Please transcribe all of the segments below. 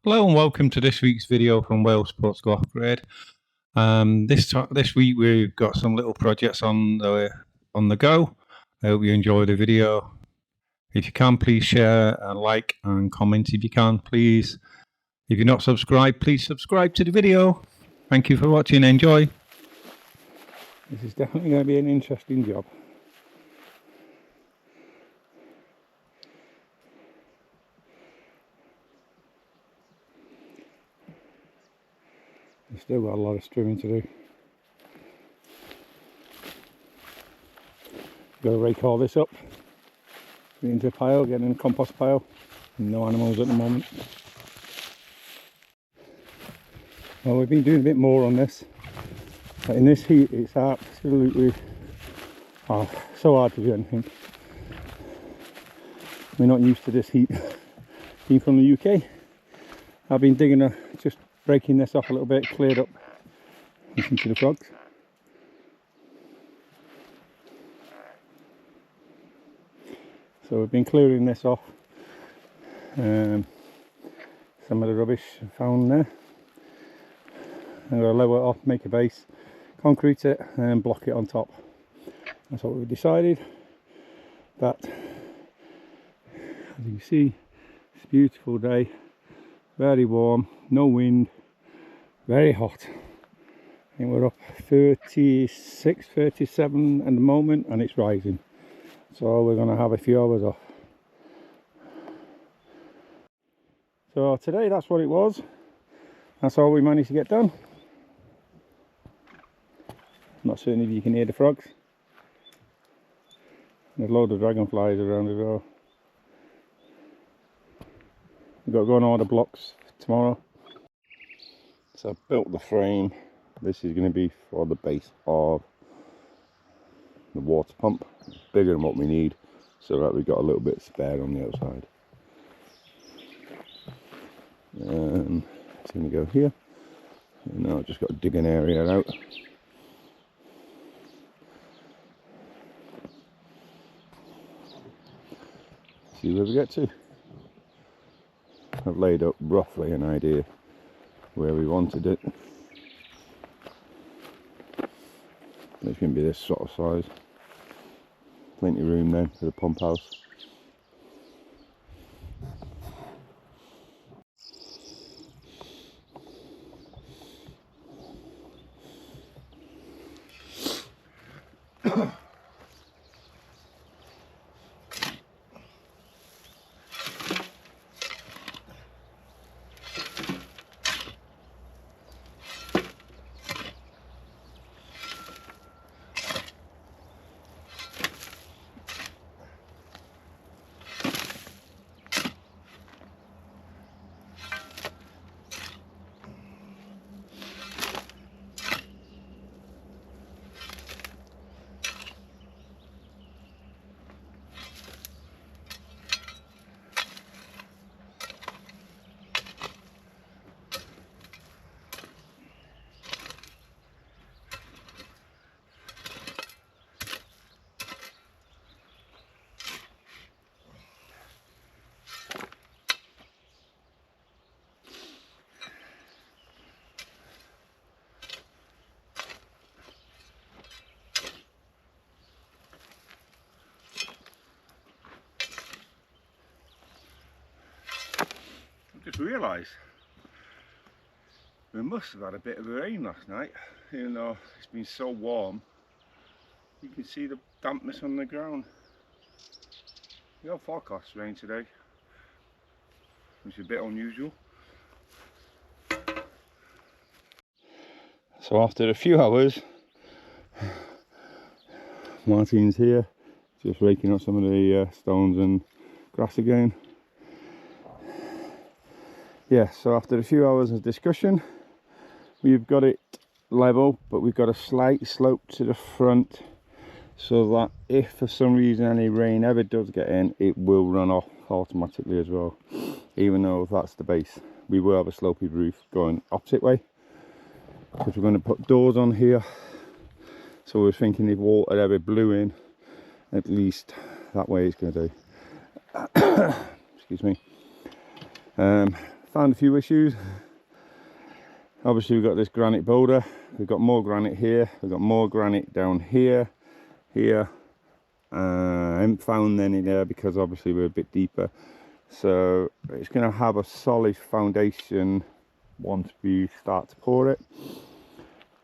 Hello and welcome to this week's video from Wales Sports Go Off Grid. This week we've got some little projects on the go. I hope you enjoy the video. If you can, please share and like and comment if you can, please. If you're not subscribed, please subscribe to the video. Thank you for watching. Enjoy. This is definitely going to be an interesting job. We've still got a lot of strimming to do. Got to rake all this up, get into a pile, get in a compost pile. No animals at the moment. Well, we've been doing a bit more on this, but in this heat it's absolutely so hard to do anything. We're not used to this heat. Being from the UK, I've been digging, just breaking this off a little bit, cleared up. Listen to the frogs. So we've been clearing this off. Some of the rubbish found there. I'm going to lower it off, make a base, concrete it and block it on top. That's what we've decided. But as you can see, it's a beautiful day, very warm, no wind, very hot. I think we're up 36, 37 at the moment and it's rising. So we're going to have a few hours off. So today that's what it was. That's all we managed to get done. I'm not certain if you can hear the frogs. There's a load of dragonflies around as well. We've got to go and order blocks tomorrow. So I've built the frame. This is going to be for the base of the water pump. It's bigger than what we need, so that we've got a little bit spare on the outside. It's going to go here. And now I've just got to dig an area out. See where we get to. I've laid up roughly an idea where we wanted it. It's going to be this sort of size. Plenty of room then for the pump house. Just realised we must have had a bit of rain last night, even though it's been so warm. You can see the dampness on the ground. We have forecast rain today, which is a bit unusual. So after a few hours, Martin's here, just raking up some of the stones and grass again. Yeah, so after a few hours of discussion, we've got it level, but we've got a slight slope to the front so that if for some reason any rain ever does get in, it will run off automatically as well. Even though that's the base, we will have a slopey roof going opposite way, because we're going to put doors on here. So we're thinking if water ever blew in, at least that way it's going to do. Excuse me. found a few issues. Obviously we've got this granite boulder, we've got more granite here, we've got more granite down here, here. I haven't found any there because obviously we're a bit deeper. So it's going to have a solid foundation once we start to pour it.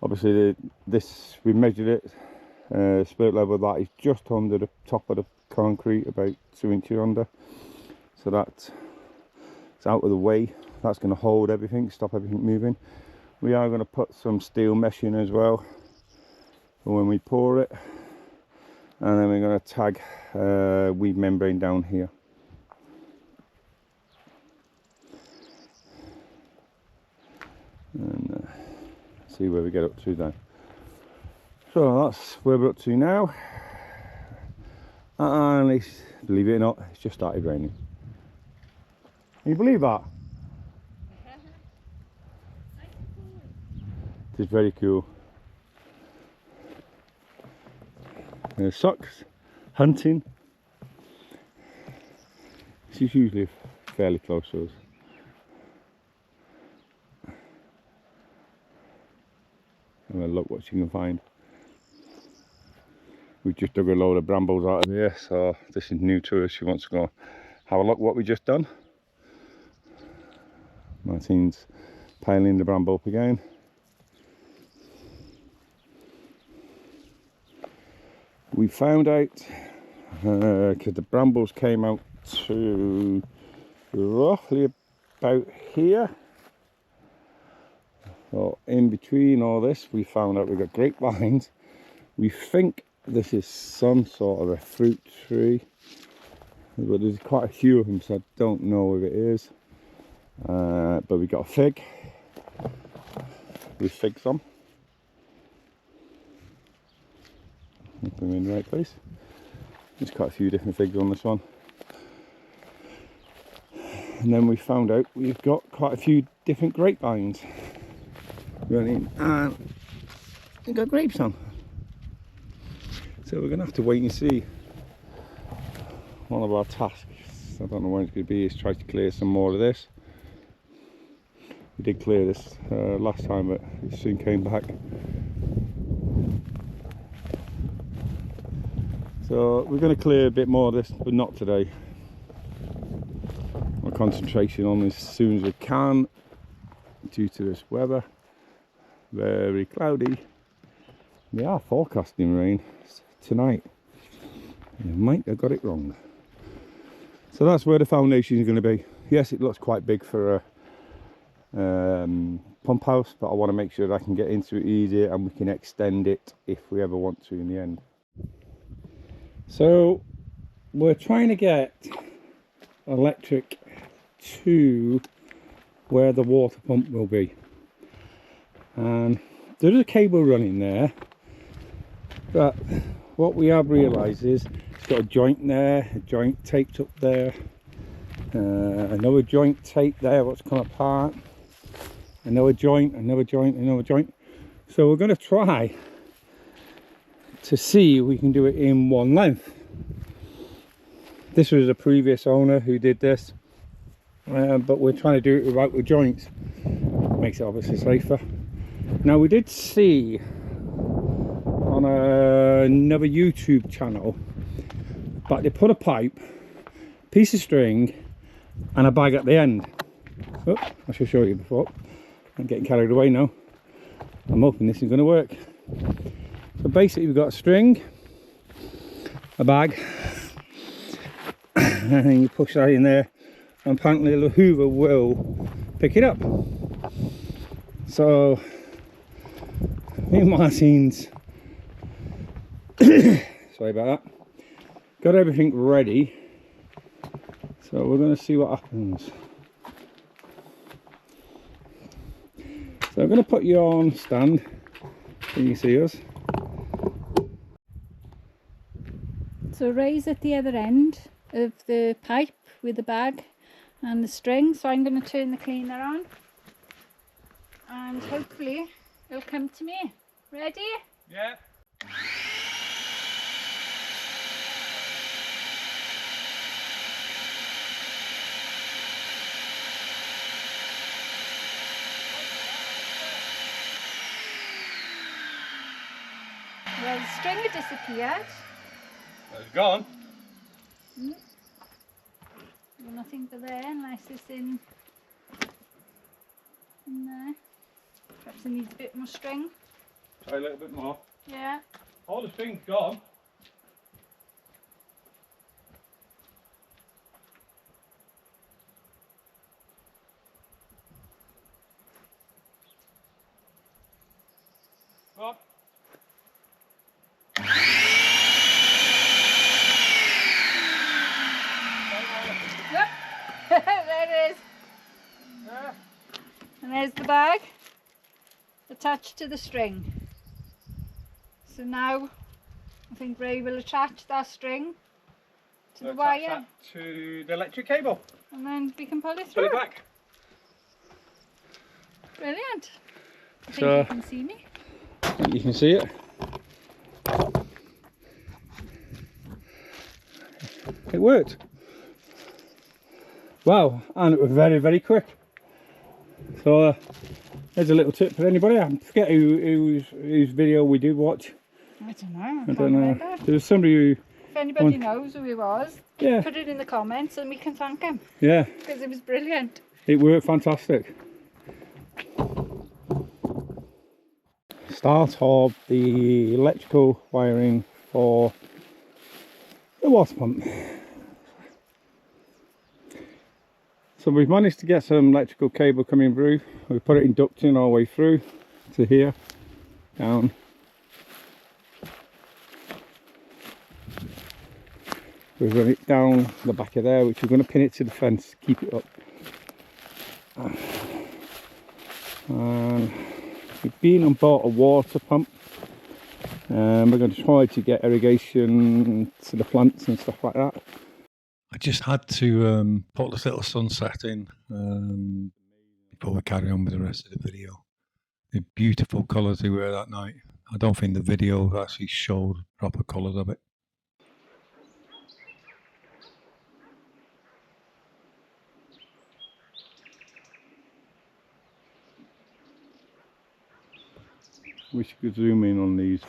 Obviously this, we measured it, spirit level of that is just under the top of the concrete, about 2 inches under. So that's out of the way. That's going to hold everything, stop everything moving. We are going to put some steel mesh in as well for when we pour it, and then we're going to tag weave membrane down here. And see where we get up to then. So that's where we're up to now, and it's, believe it or not, it's just started raining. Can you believe that? It's very cool. Socks, hunting. She's usually fairly close to us. Have a look what she can find. We just dug a load of brambles out of here, so this is new to her. She wants to go have a look what we just done. Martine's piling the bramble up again. We found out, because the brambles came out to roughly about here. So in between all this, we found out we've got grapevines. We think this is some sort of a fruit tree, but there's quite a few of them, so I don't know if it is. But we got a fig. We fig some. Put them in the right place. There's quite a few different figs on this one. And then we found out we've got quite a few different grapevines running, and we've got grapes on. So we're going to have to wait and see. One of our tasks, I don't know when it's going to be, is try to clear some more of this. We did clear this last time, but it soon came back. So we're going to clear a bit more of this, but not today. We're concentrating on this as soon as we can, due to this weather. Very cloudy. They are forecasting rain tonight. You might have got it wrong. So that's where the foundation is going to be. Yes, it looks quite big for a pump house, but I want to make sure that I can get into it easier and we can extend it if we ever want to in the end. So we're trying to get electric to where the water pump will be, and there's a cable running there, but what we have realised is it's got a joint there, a joint taped up there, another joint taped there what's come apart, another joint, another joint, another joint. So we're going to try to see if we can do it in one length. This was a previous owner who did this, but we're trying to do it without the joints. Makes it obviously safer. Now we did see on another YouTube channel, but they put a pipe, piece of string and a bag at the end. Oh, I should show you before. I'm getting carried away now. I'm hoping this is going to work. So basically we've got a string, a bag, and then you push that in there, and apparently the hoover will pick it up. So me and Martine's sorry about that, got everything ready, so we're going to see what happens. So I'm going to put you on stand so you can see us. So Ray's at the other end of the pipe with the bag and the string, so I'm going to turn the cleaner on and hopefully it'll come to me. Ready? Yeah. Well, the string had disappeared. It's gone. Nothing for there unless it's in there. Perhaps it needs a bit more string. Try a little bit more. Yeah. All the string's gone. Go on. Yep. There it is. Yeah. And there's the bag attached to the string. So now I think Ray will attach that string to the wire, that to the electric cable. and then we can pull it Pull through. it back. Brilliant. I think So you can see me. you can see it. It worked. Wow, and it was very, very quick. So there's a little tip for anybody. I forget whose video we did watch. I don't know. I don't know. Remember. There was somebody who. If anybody knows who he was, Yeah. put it in the comments and we can thank him, Yeah. because it was brilliant. It worked fantastic. Start of the electrical wiring for the water pump. So we've managed to get some electrical cable coming through. We put it in ducting all the way through to here, down. We've run it down the back of there, which we're going to pin it to the fence, keep it up. And we've been and bought a water pump. We're going to try to get irrigation to the plants and stuff like that. I just had to put this little sunset in before we carry on with the rest of the video. The beautiful colours they were that night. I don't think the video actually showed proper colours of it. Wish you could zoom in on these.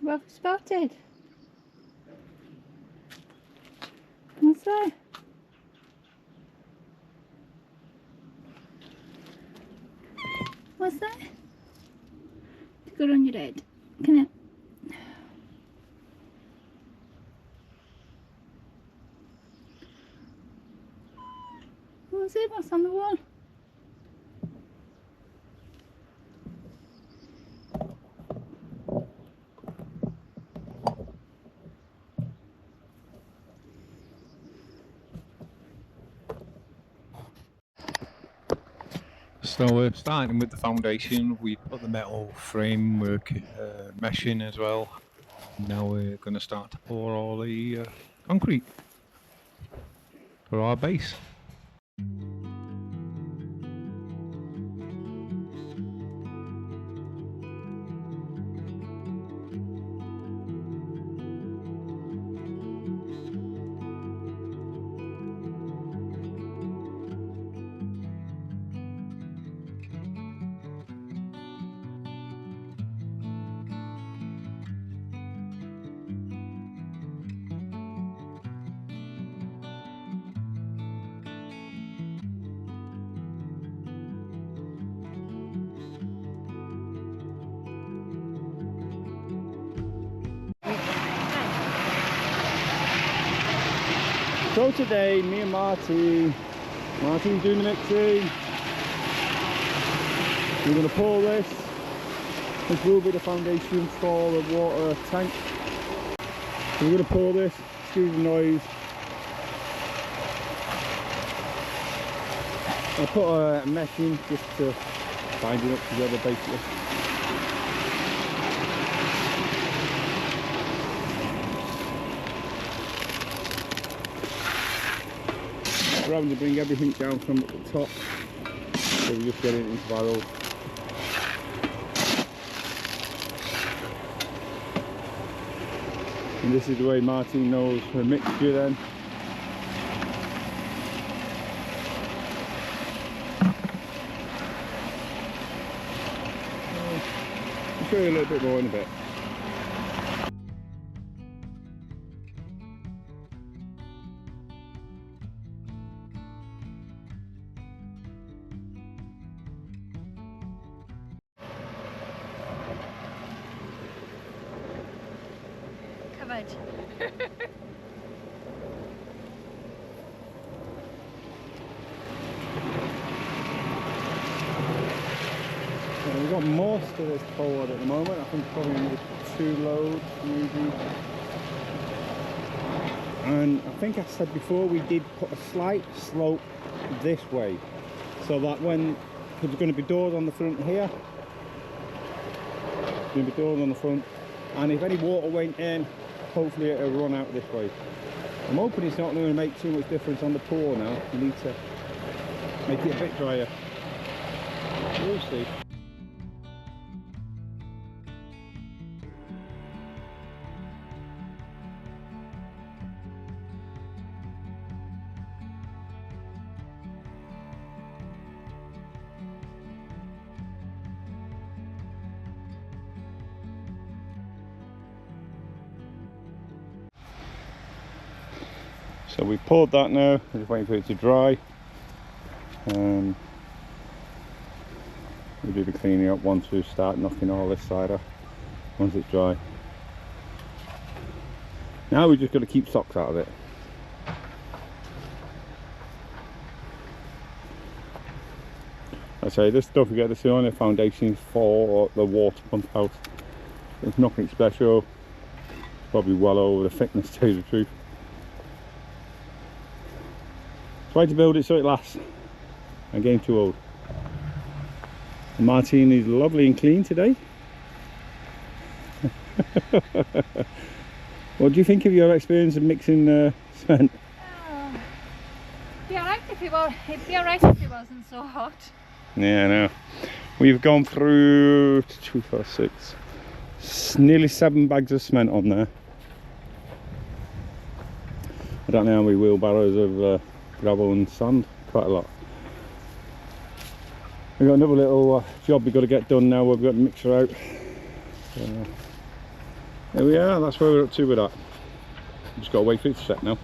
What have we spotted? What's that? What's that? Good on your head. Come here. What's it? What's on the wall? So we're starting with the foundation. We put the metal framework meshing as well. Now we're going to start to pour all the concrete for our base. So today, me and Martin's doing the mixing. We're going to pour this. This will be the foundation for the water tank. So we're going to pour this, excuse the noise. I'll put a mesh in just to bind it up together basically. We're having to bring everything down from the top, so we're just getting it into barrels. And this is the way Martin knows her mixture then. I'll show you a little bit more in a bit. Covered. We've got most of this forward at the moment. I think probably another 2 loads maybe. And I think I said before we did put a slight slope this way, so that when there's going to be doors on the front here, there's going to be doors on the front, and if any water went in, hopefully it'll run out this way. I'm hoping it's not going to make too much difference on the pour now. We need to make it a bit drier. We'll see. So we've poured that now, we're just waiting for it to dry. We'll do the cleaning up once we start knocking all this side off, once it's dry. Now we've just got to keep socks out of it. I say this, don't forget, this is the only foundation for the water pump house. There's nothing special, probably well over the thickness, to tell you the truth. Try to build it so it lasts. I'm getting too old. And Martin is lovely and clean today. What do you think of your experience of mixing cement? Be alright if it was. It'd be alright if it wasn't so hot. Yeah, I know. We've gone through 2, 4, 6, nearly 7 bags of cement on there. I don't know how many wheelbarrows of gravel and sand. Quite a lot. We've got another little job we've got to get done now. We've got the mixer out. There we are. That's where we're up to with that. Just got to wait for it to set now.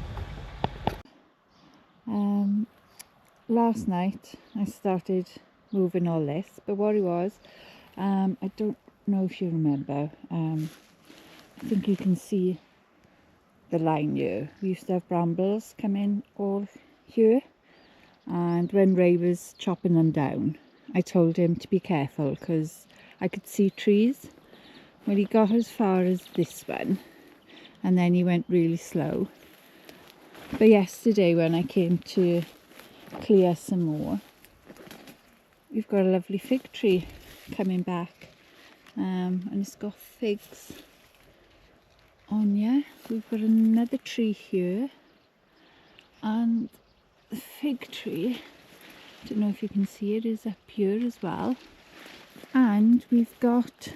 Last night I started moving all this, but what it was, I don't know if you remember, I think you can see the line here. We used to have brambles come in all here, and when Ray was chopping them down, I told him to be careful because I could see trees. Well, he got as far as this one and then he went really slow. But yesterday when I came to clear some more, we've got a lovely fig tree coming back, and it's got figs on here. We've got another tree here, and the fig tree, I don't know if you can see it, is up here as well. And we've got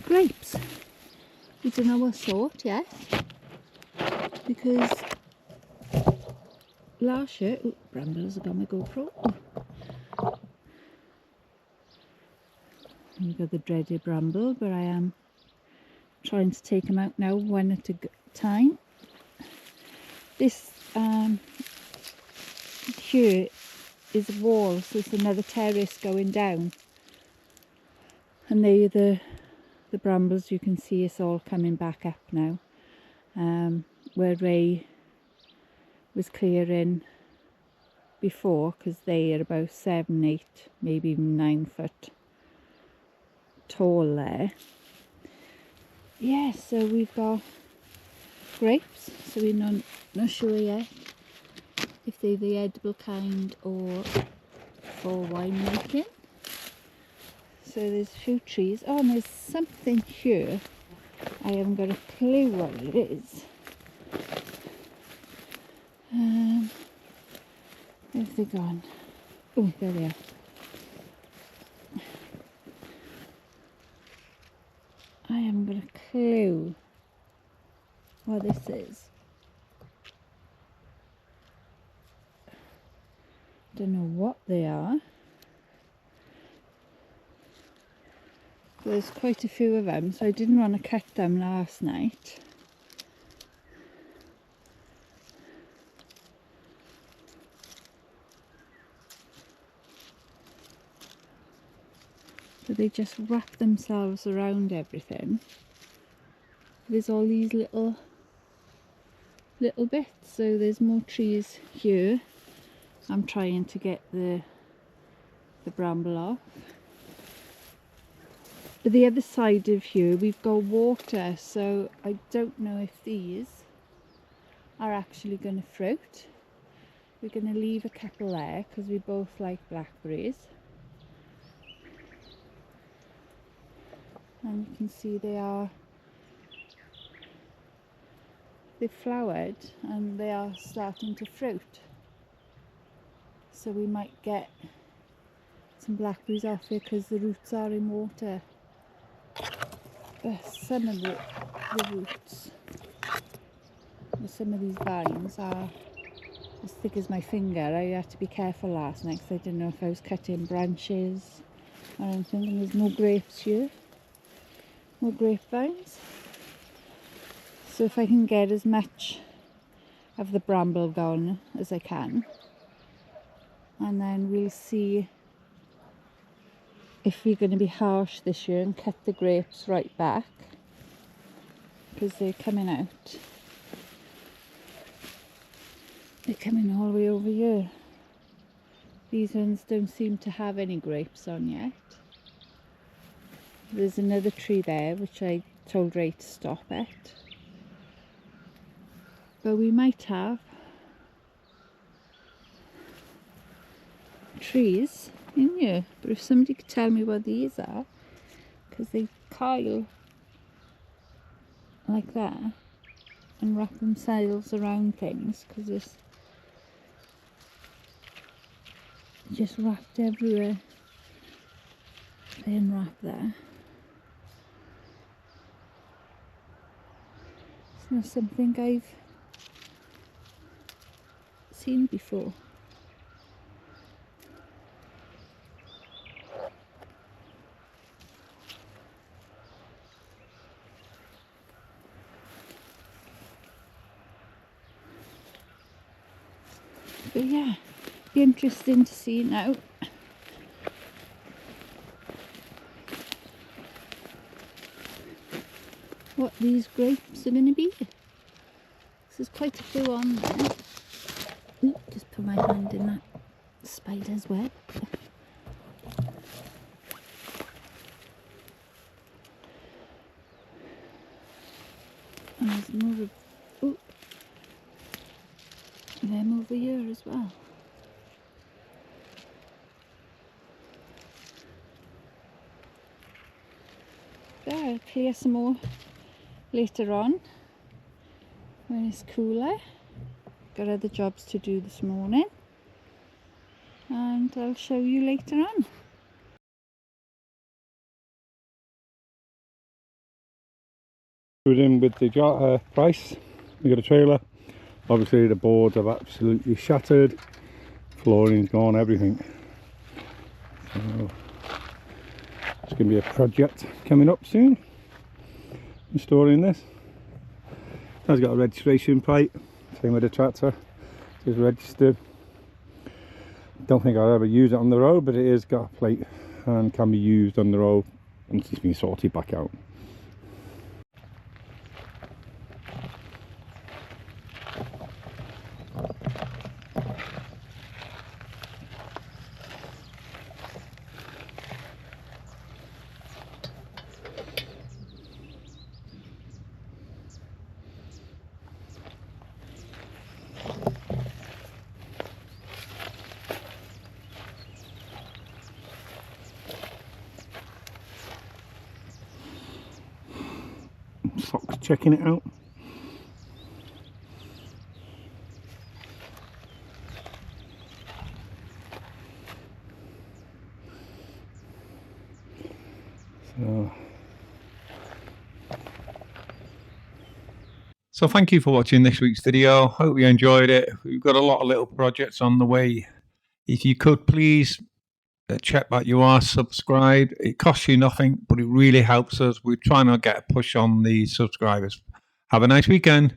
grapes. We don't know what sort yet, because last year, ooh, brambles have got my GoPro. We've got the dreaded bramble, but I am trying to take them out now one at a time. This here is a wall, so it's another terrace going down, and they're the the brambles, you can see it's all coming back up now. Where Ray was clearing before, because they are about 7, 8, maybe even 9 foot tall there. Yeah, so we've got grapes, so we're not sure yet if they're the edible kind or for wine making. So there's a few trees. Oh, and there's something here. I haven't got a clue what it is. Where have they gone? Oh, there they are. I haven't got a clue what this is. Don't know what they are. There's quite a few of them, so I didn't want to cut them last night. So they just wrap themselves around everything. There's all these little bits, so there's more trees here. I'm trying to get the bramble off. But the other side of here we've got water, so I don't know if these are actually going to fruit. We're going to leave a couple there because we both like blackberries. And you can see they've flowered and they are starting to fruit. So we might get some blackberries off here because the roots are in water. But some of the roots, some of these vines are as thick as my finger. I had to be careful last night because I didn't know if I was cutting branches or anything. And there's more grapes here. More grapevines. So if I can get as much of the bramble gone as I can, and then we'll see if we're going to be harsh this year and cut the grapes right back because they're coming out. They're coming all the way over here. These ones don't seem to have any grapes on yet. There's another tree there which I told Ray to stop at. But we might have trees in here. But if somebody could tell me what these are, because they coil like that and wrap themselves around things, because it's just wrapped everywhere. They unwrap there. It's not something I've seen before. But yeah, be interesting to see now what these grapes are going to be. There's quite a few on there. Ooh, just put my hand in that spider's web. And there's more of, ooh, them over here as well. But I'll clear some more later on when it's cooler. Got other jobs to do this morning, and I'll show you later on. We're in with the price. We got a trailer. Obviously the boards have absolutely shattered, flooring's gone, everything. So it's going to be a project coming up soon, installing this. It's got a registration plate, same with the tractor, it's registered. Don't think I'll ever use it on the road, but it is got a plate and can be used on the road once it's been sorted back out. checking it out. So thank you for watching this week's video. Hope you enjoyed it. We've got a lot of little projects on the way. If you could please check that you are subscribed. It costs you nothing, but it really helps us. We're trying to get a push on the subscribers. Have a nice weekend.